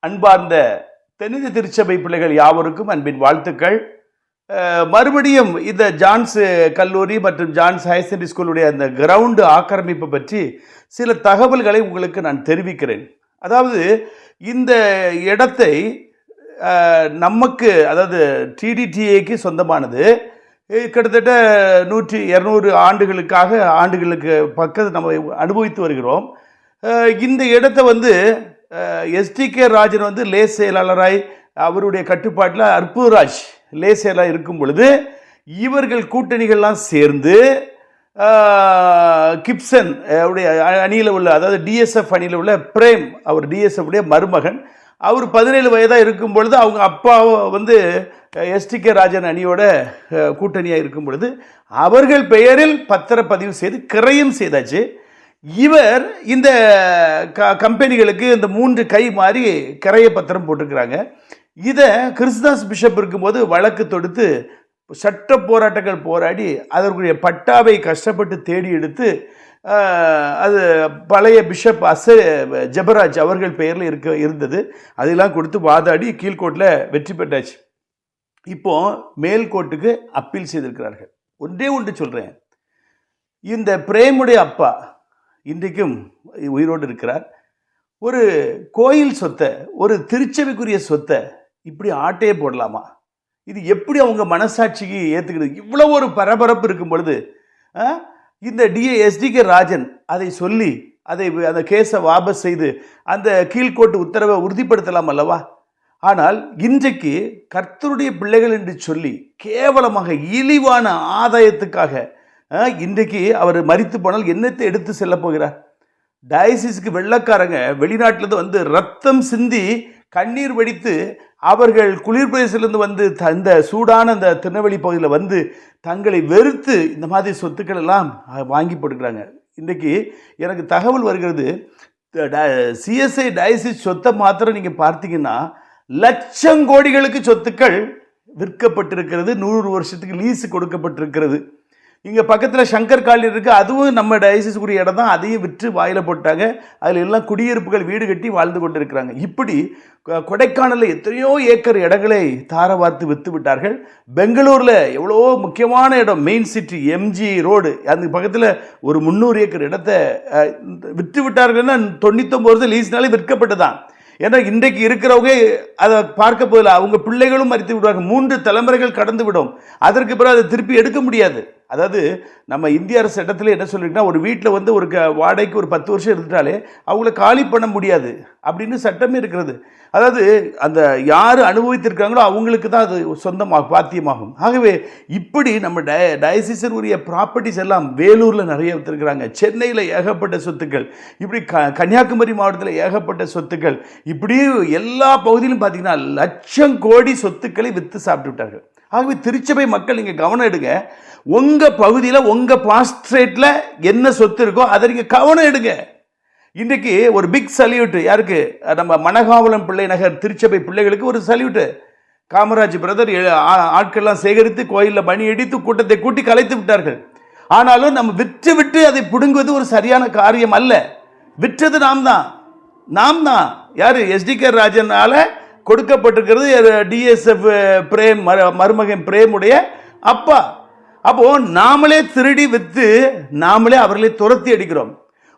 அன்பார்ந்த தென்னிந்திய திருச்சபை பிள்ளைகள் யாவருக்கும் அன்பின் வாழ்த்துக்கள். மறுபடியும் இந்த ஜான்ஸ் கல்லூரி மற்றும் ஜான்ஸ் ஹையர் செகண்டரி ஸ்கூலுடைய அந்த கிரவுண்டு ஆக்கிரமிப்பு பற்றி சில தகவல்களை உங்களுக்கு நான் தெரிவிக்கிறேன். அதாவது இந்த இடத்தை நமக்கு, அதாவது டிடிடிஏக்கு சொந்தமானது. கிட்டத்தட்ட 100-200 ஆண்டுகளுக்கு பக்கத்து நம்ம அனுபவித்து வருகிறோம். இந்த இடத்தை எஸ்டிகே ராஜன் லே செயலாளராய் அவருடைய கட்டுப்பாட்டில் அற்புதராஜ் லே செயலாளர் இருக்கும் பொழுது இவர்கள் கூட்டணிகள்லாம் சேர்ந்து கிப்சன் உடைய அணியில் உள்ள, அதாவது டிஎஸ்எஃப் அணியில் உள்ள பிரேம், அவர் டிஎஸ்எஃப் உடைய மருமகன், அவர் 17 வயதாக இருக்கும் பொழுது அவங்க அப்பா எஸ்டிகே ராஜன் அணியோட கூட்டணியாக இருக்கும் பொழுது அவர்கள் பெயரில் பத்திரப்பதிவு செய்து கிரயம் செய்தாச்சு. இவர் இந்த கம்பெனிகளுக்கு இந்த 3 கை மாறி கிரைய பத்திரம் போட்டிருக்கிறாங்க. இதை கிறிஸ்தாஸ் பிஷப் இருக்கும்போது வழக்கு தொடுத்து சட்ட போராட்டங்கள் போராடி அதற்குரிய பட்டாவை கஷ்டப்பட்டு தேடி எடுத்து அது பழைய பிஷப் ஜெபராஜ் அவர்கள் பெயரில் இருந்தது. அதெல்லாம் கொடுத்து வாதாடி கீழ்கோர்ட்டில் வெற்றி பெற்றாச்சு. இப்போ மேல்கோர்ட்டுக்கு அப்பீல் செய்திருக்கிறார்கள். ஒன்று சொல்கிறேன், இந்த பிரேமுடைய அப்பா இன்றைக்கும் உயிரோடு இருக்கிறார். ஒரு கோயில் சொத்தை, ஒரு திருச்சபைக்குரிய சொத்தை இப்படி ஆட்டையே போடலாமா? இது எப்படி அவங்க மனசாட்சிக்கு ஏற்றுக்கிறது? இவ்வளோ ஒரு பரபரப்பு இருக்கும் பொழுது இந்த எஸ்டிகே ராஜன் அதை சொல்லி அந்த கேஸை வாபஸ் செய்து அந்த கீழ்கோர்ட்டு உத்தரவை உறுதிப்படுத்தலாம் அல்லவா? ஆனால் இன்றைக்கு கர்த்தருடைய பிள்ளைகள் என்று சொல்லி கேவலமாக இழிவான ஆதாயத்துக்காக இன்றைக்கு அவர் மரித்து போனால் என்னத்தை எடுத்து செல்ல போகிறார்? டயசிஸ்க்கு வெள்ளக்காரங்க வெளிநாட்டிலிருந்து ரத்தம் சிந்தி கண்ணீர் வடித்து அவர்கள் குளிர் பிரதேசத்திலிருந்து இந்த சூடான அந்த திருநெல்வேலி பகுதியில் தங்களை வெறுத்து இந்த மாதிரி சொத்துக்கள் எல்லாம் வாங்கி போட்டுக்கிறாங்க. இன்றைக்கு எனக்கு தகவல் வருகிறது, சிஎஸ்ஐ டயசிஸ் சொத்தை மாத்திரம் நீங்கள் பார்த்தீங்கன்னா லட்சம் கோடிகளுக்கு சொத்துக்கள் விற்கப்பட்டிருக்கிறது. 100 வருஷத்துக்கு லீஸு கொடுக்கப்பட்டிருக்கிறது. இங்கே பக்கத்தில் சங்கர் காலனி இருக்குது, அதுவும் நம்ம டயசிஸ்க்குரிய இடம் தான். அதையும் விற்று வாயில் போட்டாங்க. அதில் எல்லாம் குடியிருப்புகள் வீடு கட்டி வாழ்ந்து கொண்டு இருக்கிறாங்க. இப்படி கொடைக்கானலில் எத்தனையோ ஏக்கர் இடங்களை தார வார்த்து விற்று விட்டார்கள். பெங்களூரில் எவ்வளோ முக்கியமான இடம், மெயின் சிட்டி எம்ஜி ரோடு, அந்த பக்கத்தில் ஒரு 300 ஏக்கர் இடத்தை விற்று விட்டார்கள்னா 99% லீஸ்னாலே விற்கப்பட்டு தான். ஏன்னா இன்றைக்கு இருக்கிறவங்க அதை பார்க்க போதில்லை. அவங்க பிள்ளைகளும் மறித்து விடுவாங்க. 3 தலைமுறைகள் கடந்து விடும். அதற்கு பிறகு அதை திருப்பி எடுக்க முடியாது. அதாவது நம்ம இந்திய அரசு சட்டத்தில் என்ன சொல்லியிருக்குன்னா, ஒரு வீட்டில் ஒரு வாடகைக்கு ஒரு 10 வருஷம் இருந்துட்டாலே அவங்கள காலி பண்ண முடியாது அப்படின்னு சட்டமே இருக்கிறது. அதாவது அந்த யார் அனுபவித்திருக்காங்களோ அவங்களுக்கு தான் அது சொந்தமாக பாத்தியமாகும். ஆகவே இப்படி நம்ம டயசிஸன் உரிய ப்ராப்பர்ட்டிஸ் எல்லாம் வேலூரில் நிறைய விற்றுருக்கிறாங்க, சென்னையில் ஏகப்பட்ட சொத்துக்கள், இப்படி கன்னியாகுமரி மாவட்டத்தில் ஏகப்பட்ட சொத்துக்கள், இப்படி எல்லா பகுதியிலும் பார்த்தீங்கன்னா லட்சம் கோடி சொத்துக்களை விற்று சாப்பிட்டு விட்டார்கள். ஆகவே திருச்சபை மக்கள் நீங்கள் கவனம் எடுங்க. உங்கள் பகுதியில் உங்கள் பாஸ்ட்ரேட்டில் என்ன சொத்து இருக்கோ அதை நீங்கள் கவனம் எடுங்க. இன்றைக்கு ஒரு பிக் சல்யூட் யாருக்கு? நம்ம மணகாவலம் பிள்ளை நகர் திருச்சபை பிள்ளைகளுக்கு ஒரு சல்யூட்டு. காமராஜ் பிரதர் ஆட்கள்லாம் சேகரித்து கோயிலில் மணி அடித்து கூட்டத்தை கூட்டி கலைத்து விட்டார்கள். ஆனாலும் நம்ம விட்டு அதை பிடுங்குவது ஒரு சரியான காரியம் அல்ல. விற்றது நாம் தான். யார்? எஸ்டிகே ராஜனால கொடுக்கப்பட்டிருக்கிறது டிஎஸ்எஃப் பிரேம் மருமகன் பிரேமுடைய அப்பா. அப்போ நாமளே திருடி விற்று நாமளே அவர்களை துரத்தி அடிக்கிறோம்.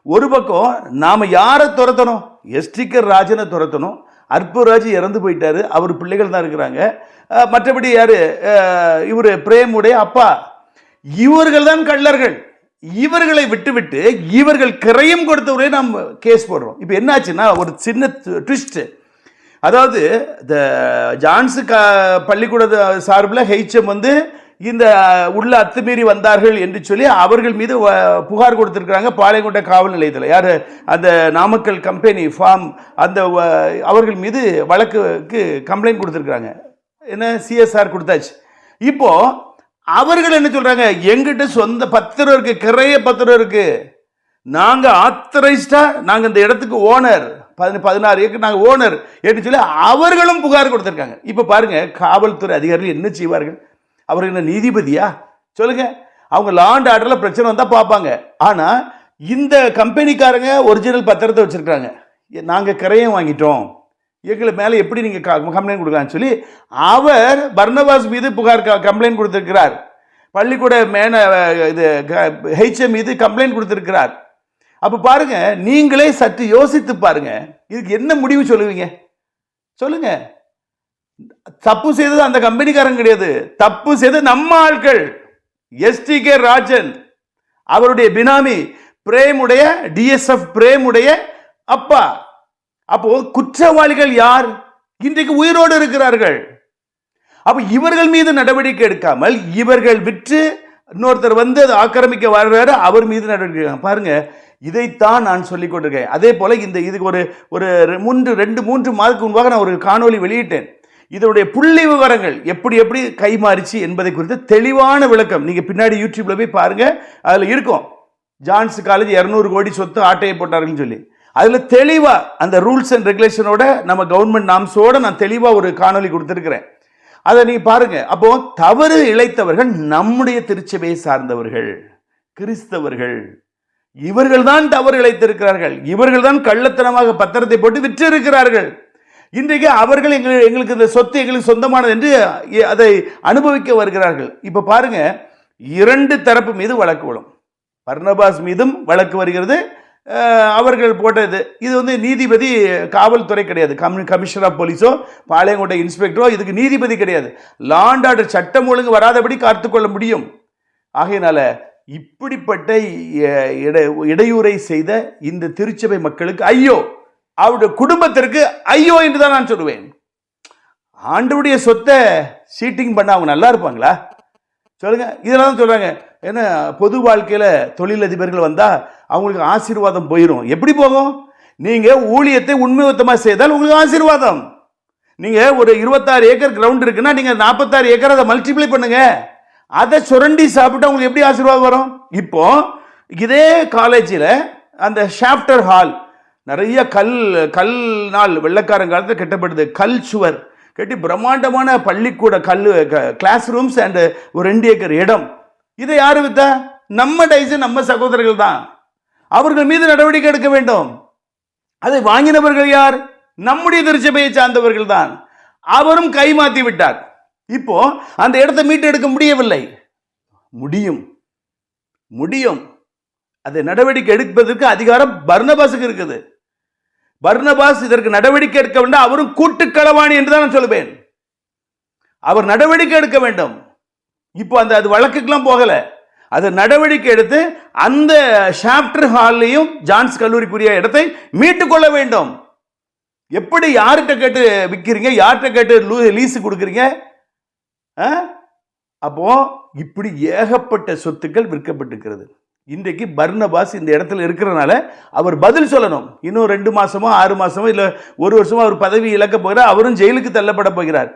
ஒரு பக்கம் நாம் யாரை துரத்தணும்? எஸ்டிகே ராஜனை துரத்தணும். அற்புதராஜ் இறந்து போயிட்டாரு, அவர் பிள்ளைகள் தான் இருக்கிறாங்க. மற்றபடி யாரு? இவர் பிரேமுடைய அப்பா. இவர்கள் தான் கள்ளர்கள். இவர்களை விட்டு இவர்கள் கிரயம் கொடுத்தவரே நாம் கேஸ் போடுறோம். இப்போ என்னாச்சுன்னா ஒரு சின்ன ட்விஸ்ட். அதாவது இந்த ஜான்ஸ் பள்ளிக்கூட சார்பில் ஹெச்எம் இந்த உள்ள அத்துமீறி வந்தார்கள் என்று சொல்லி அவர்கள் மீது புகார் கொடுத்திருக்கிறாங்க பாளையங்கோட்டை காவல் நிலையத்தில். யார்? அந்த நாமக்கல் கம்பெனி ஃபார்ம் அந்த அவர்கள் மீது வழக்குக்கு கம்ப்ளைண்ட் கொடுத்துருக்குறாங்க. என்ன சிஎஸ்ஆர் கொடுத்தாச்சு. இப்போ அவர்கள் என்ன சொல்றாங்க? எங்கிட்ட சொந்த பத்திரம் இருக்கு, கிரைய பத்திரம் இருக்கு, நாங்கள் ஆத்தரைஸ்டா, நாங்கள் இந்த இடத்துக்கு ஓனர், 16 ஏக்கர் நாங்கள் ஓனர் என்று சொல்லி அவர்களும் புகார் கொடுத்துருக்காங்க. இப்போ பாருங்க, காவல்துறை அதிகாரிகள் என்ன செய்வார்கள்? அவர்கள் என்ன நீதிபதியா? சொல்லுங்க. அவங்க லா அண்ட் ஆர்டரில் பிரச்சனை வந்தால் பார்ப்பாங்க. ஆனால் இந்த கம்பெனிக்காரங்க ஒரிஜினல் பத்திரத்தை வச்சுருக்காங்க. நாங்கள் கிரையம் வாங்கிட்டோம், எங்களை மேலே எப்படி நீங்கள் கம்ப்ளைண்ட் கொடுக்கலான்னு சொல்லி அவர் பர்னபாஸ் மீது புகார் கம்ப்ளைண்ட் கொடுத்திருக்கிறார். பள்ளிக்கூட இது HM மீது கம்ப்ளைண்ட் கொடுத்திருக்கிறார். அப்போ பாருங்க, நீங்களே சற்று யோசித்து பாருங்க, இதுக்கு என்ன முடிவு சொல்லுவீங்க சொல்லுங்க. தப்பு செய்தது அந்த கம்பெனிக்காரன் கிடையாது, தப்பு செய்தது நம்ம ஆட்கள். STK ராஜன் அவருடைய பினாமி பிரேமுடைய DSF பிரேமுடைய அப்பா. அப்போ குற்றவாளிகள் யார்? இன்றைக்கு உயிரோடு இருக்கிறார்கள். அப்ப இவர்கள் மீது நடவடிக்கை எடுக்காமல் இவர்கள் விற்று இன்னொருத்தர் வந்து அதை ஆக்கிரமிக்க வர்றாரு, அவர் மீது நடவடிக்கை பாருங்க. இதைத்தான் நான் சொல்லிக் கொண்டிருக்கேன். அதே போல இதுக்கு ஒரு 2-3 மாதத்துக்கு முன்பாக நான் ஒரு காணொலி வெளியிட்டேன். இதனுடைய புள்ளி விவரங்கள் எப்படி எப்படி கைமாறிச்சு என்பதை குறித்து தெளிவான விளக்கம் நீங்க பின்னாடி யூடியூப்ல போய் பாருங்க, அதுல இருக்கும். ஜான்ஸ் காலேஜ் 200 கோடி சொத்து ஆட்டையை போட்டார்கள் சொல்லி அதுல தெளிவா அந்த ரூல்ஸ் அண்ட் ரெகுலேஷனோட நம்ம கவர்மெண்ட் நாம்ஸோட நான் தெளிவா ஒரு காணொலி கொடுத்திருக்கிறேன். அதை நீ பாருங்க. அப்போ தவறு இழைத்தவர்கள் நம்முடைய திருச்சபையை சார்ந்தவர்கள், கிறிஸ்தவர்கள். இவர்கள் தான் தவறு இழைத்திருக்கிறார்கள். இவர்கள் தான் கள்ளத்தனமாக பத்திரத்தை போட்டு விற்று இருக்கிறார்கள். இன்றைக்கு அவர்கள் எங்களுக்கு இந்த சொத்து எங்களுக்கு சொந்தமானது என்று அதை அனுபவிக்க வருகிறார்கள். இப்ப பாருங்க, 2 தரப்பு மீது வழக்கு விடும். பர்னபாஸ் மீதும் வழக்கு வருகிறது, அவர்கள் போட்டது. இது வந்து நீதிபதி காவல்துறை கிடையாது, கமிஷனர் ஆஃப் போலீஸோ பாளையங்கோட்டை இன்ஸ்பெக்டரோ இதுக்கு நீதிபதி கிடையாது. லா அண்ட் ஆர்டர் சட்டம் ஒழுங்கு வராதபடி காத்துக்கொள்ள முடியும். ஆகையினால இப்படிப்பட்ட இடையூறை செய்த இந்த திருச்சபை மக்களுக்கு ஐயோ, அவருடைய குடும்பத்திற்கு ஐயோ என்று தான் நான் சொல்லுவேன். ஆண்டவருடைய சொத்தை சீட்டிங் பண்ண அவங்க நல்லா இருப்பாங்களா சொல்லுங்க? இதெல்லாம் தான் சொல்றாங்க. ஏன்னா பொது வாழ்க்கையில தொழிலதிபர்கள் வந்தா அவங்களுக்கு ஆசீர்வாதம் போயிடும். எப்படி போகும்? நீங்க ஊழியத்தை உண்மையுத்தமா செய்தால் உங்களுக்கு ஆசீர்வாதம். நீங்க ஒரு 26 ஏக்கர் கிரவுண்ட் இருக்குன்னா நீங்க 46 ஏக்கர் அதை மல்டிப்ளை பண்ணுங்க. அதை சுரண்டி சாப்பிட்டு உங்களுக்கு எப்படி ஆசீர்வாதம் வரும்? இப்போ இதே காலேஜில் அந்த ஷாப்டர் ஹால் நிறைய கல்னால் வெள்ளக்காரன் காலத்தில் கட்டப்படுது. கல் சுவர் கட்டி பிரம்மாண்டமான பள்ளிக்கூட கிளாஸ் ரூம்ஸ் அண்ட் ஒரு 2 ஏக்கர் இடம். இதை யாரு வித்தா? நம்ம டைஸ், நம்ம சகோதரர்கள் தான். அவர்கள் மீது நடவடிக்கை எடுக்க வேண்டும். அதை வாங்கினவர்கள் யார்? நம்முடைய திருச்சபையை சார்ந்தவர்கள் தான். அவரும் கைமாற்றி விட்டார். இப்போ அந்த இடத்தை மீட்டெடுக்க முடியவில்லை. முடியும். அதை நடவடிக்கை எடுப்பதற்கு அதிகாரம் பர்னபாஸுக்கு இருக்குது. பர்னபாஸ் இதற்கு நடவடிக்கை எடுக்க வேண்டும். அவரும் கூட்டுக்களவாணி என்று தான் நான் சொல்லுவேன். அவர் நடவடிக்கை எடுக்க வேண்டும். இப்போ அது வழக்குக்கெல்லாம் போகல. அது நடவடிக்கை எடுத்து அந்த ஷாப்டர் ஹாலையும் ஜான்ஸ் கல்லூரிக்குரிய இடத்தை மீட்டுக் கொள்ள வேண்டும். எப்படி? யார்கிட்ட கேட்டு விற்கிறீங்க? யார்கிட்ட கேட்டு லீஸு கொடுக்குறீங்க? அப்போ இப்படி ஏகப்பட்ட சொத்துக்கள் விற்கப்பட்டிருக்கிறது. இன்றைக்கு பர்னபாஸ் இந்த இடத்துல இருக்கிறனால அவர் பதில் சொல்லணும். இன்னும் 2 மாசமோ 6 மாசமோ இல்ல 1 வருஷமோ அவர் பதவி இழக்க போகிறார். அவரும் ஜெயிலுக்கு தள்ளப்பட போகிறார்.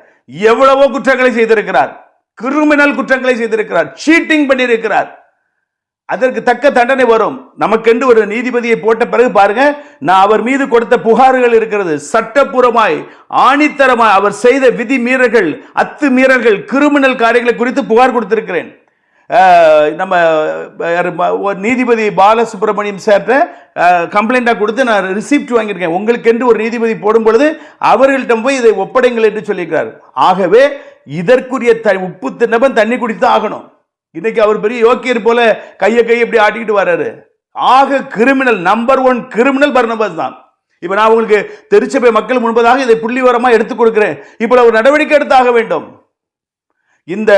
எவ்வளவோ குற்றங்களை செய்திருக்கிறார், கிரிமினல் குற்றங்களை செய்திருக்கிறார், சீட்டிங் பண்ணியிருக்கிறார். அதற்கு தக்க தண்டனை வரும். நமக்கென்று ஒரு நீதிபதியை போட்ட பிறகு பாருங்க, நான் அவர் மீது கொடுத்த புகார்கள் இருக்கிறது. சட்டப்பூர்வமாய் ஆணித்தரமாய் அவர் செய்த விதி மீறல்கள், அத்துமீறல்கள், கிரிமினல் காரியங்களை குறித்து புகார் கொடுத்திருக்கிறேன். நம்ம நீதிபதி பாலசுப்ரமணியம் சார்ட்ட கம்ப்ளைண்டா கொடுத்து நான் ரிசிப்ட் வாங்கியிருக்கேன். உங்களுக்கு என்று ஒரு நீதிபதி போடும் பொழுது அவர்கள்ட்ட போய் இதை ஒப்படைங்கள் என்று சொல்லியிருக்கிறார். ஆகவே இதற்குரிய உப்பு தின்னவன் தண்ணி குடித்து ஆகணும். இன்னைக்கு அவர் பெரிய யோக்கியர் போல கையை இப்படி ஆட்டிக்கிட்டு வர்றாரு. ஆக கிரிமினல், நம்பர் 1 கிரிமினல் பர்னபாஸ் தான். இப்ப நான் உங்களுக்கு திருச்சபை மக்கள் முன்பதாக இதை புள்ளிவரமா எடுத்துக் கொடுக்கிறேன். இப்ப ஒரு நடவடிக்கை எடுத்தாக வேண்டும். இந்த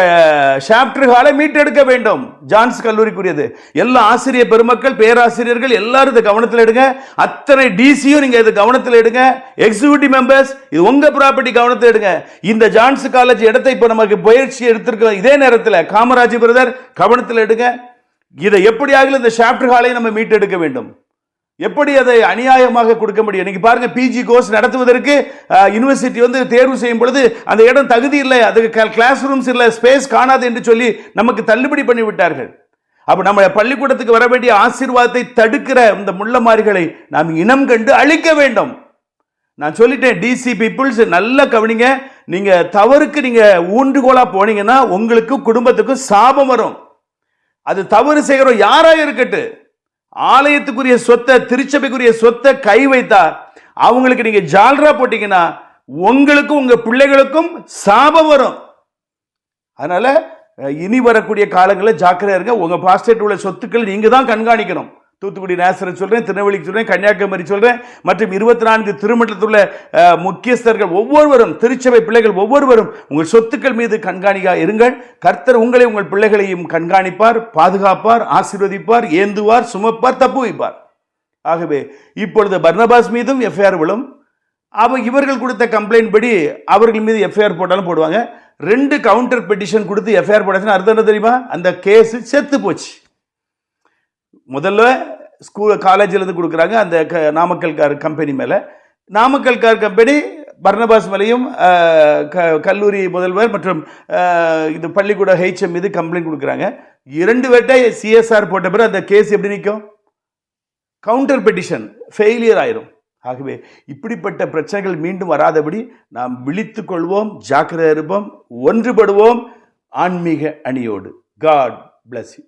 ஷாப்டர் ஹாலை மீட்டெடுக்க வேண்டும். ஜான்ஸ் கல்லூரிக்குரியது. எல்லா ஆசிரியர் பெருமக்கள், பேராசிரியர்கள் எல்லாரும் இதை கவனத்தில் எடுங்க. அத்தனை டிசியும் நீங்க இதை கவனத்தில் எடுங்க. எக்ஸிகியூட்டிவ் மெம்பர்ஸ், இது உங்க ப்ராப்பர்ட்டி, கவனத்தில் எடுங்க. இந்த ஜான்ஸ் காலேஜ் இடத்தை இப்ப நமக்கு பயிற்சி எடுத்திருக்க இதே நேரத்தில் காமராஜ் பிரதர் கவனத்தில் எடுங்க. இதை எப்படியாக இந்த ஷாப்டர் ஹாலை நம்ம மீட்டெடுக்க வேண்டும். எப்படி அதை அநியாயமாக கொடுக்க முடியும்? இன்னைக்கு பாருங்க, பிஜி கோர்ஸ் நடத்துவதற்கு யூனிவர்சிட்டி தேர்வு செய்யும் பொழுது அந்த இடம் தகுதி இல்லை, அதுக்கு கிளாஸ் ரூம்ஸ் இல்லை, ஸ்பேஸ் காணாது என்று சொல்லி நமக்கு தள்ளுபடி பண்ணி விட்டார்கள். அப்ப நம்ம பள்ளிக்கூடத்துக்கு வர வேண்டிய ஆசீர்வாதத்தை தடுக்கிற இந்த முள்ளமாரிகளை நாம் இனம் கண்டு அழிக்க வேண்டும். நான் சொல்லிட்டேன், டிசி பீப்புள்ஸ் நல்லா கவனிங்க. நீங்க தவறுக்கு நீங்க ஊன்றுகோலா போனீங்கன்னா உங்களுக்கு குடும்பத்துக்கு சாபம் வரும். அது தவறு செய்கிறோம் யாரா இருக்கட்டும், ஆலயத்துக்குரிய சொத்தை, திருச்சபைக்குரிய சொத்தை கை வைத்தா அவங்களுக்கு நீங்க ஜால்ரா போட்டீங்கன்னா உங்களுக்கும் உங்க பிள்ளைகளுக்கும் சாபம் வரும். அதனால இனி வரக்கூடிய காலங்களில் ஜாக்கிரதையா இருங்க. உங்க பாஸ்டேட் உள்ள சொத்துக்கள் நீங்க தான் கண்காணிக்கணும். தூத்துக்குடி நேசரத் சொல்றேன், திருநெல்வேலிக்கு சொல்றேன், கன்னியாகுமரி சொல்றேன், மற்றும் 24 திருமண்டலத்தில் உள்ள முக்கியஸ்தர்கள் ஒவ்வொருவரும், திருச்சபை பிள்ளைகள் ஒவ்வொருவரும் உங்கள் சொத்துக்கள் மீது கண்காணிக்கா இருங்கள். கர்த்தர் உங்களை உங்கள் பிள்ளைகளையும் கண்காணிப்பார், பாதுகாப்பார், ஆசீர்வதிப்பார், ஏந்துவார், சுமப்பார், தப்பு வைப்பார். ஆகவே இப்பொழுது பர்னபாஸ் மீதும் எஃப்ஐஆர் விழும். இவர்கள் கொடுத்த கம்ப்ளைண்ட் படி அவர்கள் மீது எஃப்ஐஆர் போட்டாலும் போடுவாங்க. 2 கவுண்டர் பெட்டிஷன் கொடுத்து எஃப்ஐஆர் போட்டாச்சுன்னா அர்த்தம் என்ன தெரியுமா? அந்த கேஸ் செத்து போச்சு. முதல்ல காலேஜில் இருந்து கொடுக்குறாங்க அந்த நாமக்கல் கார் கம்பெனி மேலே. நாமக்கல் கார் கம்பெனி பர்னபாஸ் மேலேயும் கல்லூரி முதல்வர் மற்றும் இது பள்ளிக்கூட HM மீது கம்ப்ளைண்ட் கொடுக்குறாங்க. 2 பேர்ட்ட CSR போட்ட பிறகு அந்த கேஸ் எப்படி நிற்கும்? கவுண்டர் பெட்டிஷன் ஃபெயிலியர் ஆயிரும். ஆகவே இப்படிப்பட்ட பிரச்சனைகள் மீண்டும் வராதபடி நாம் விழித்துக் கொள்வோம், ஜாக்கிரதை இருப்போம், ஒன்றுபடுவோம் ஆன்மீக அணியோடு. God bless you.